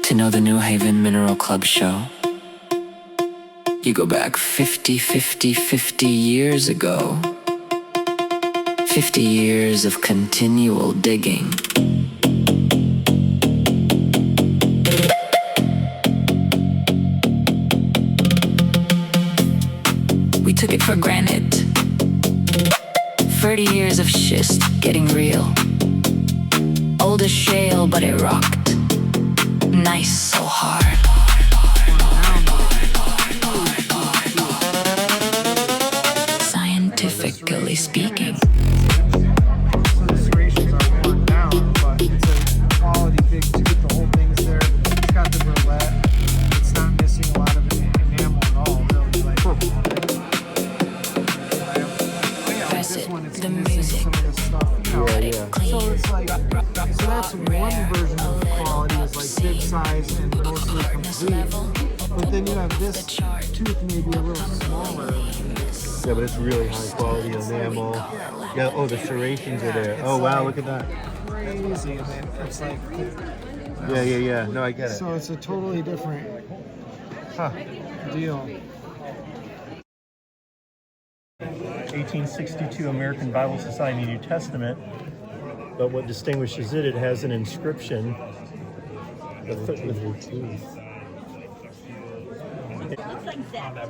To know the New Haven Mineral Club show, you go back 50 years ago. 50 years of continual digging. We took it for granted. 30 years of schist getting real. Old as shale, but it rocked. Nice, so hard. Scientifically speaking. So the serrations are worn down, but it's a quality big tooth. The whole thing's there. It's got the burlette. It's not missing a lot of enamel at all, really. Like, Press this it, one, it's the missing music. some of this stuff. You know, so it's like, so that's one version of quality is like big size and mostly complete. But then you have this tooth maybe a little smaller. Yeah, but it's really high quality enamel. Yeah, oh, the serrations are there. Oh, wow, look at that. Crazy. And then it's like, Yeah. No, I get it. so it's a totally different deal. 1862 American Bible Society New Testament. But what distinguishes it, it has an inscription. It looks like that.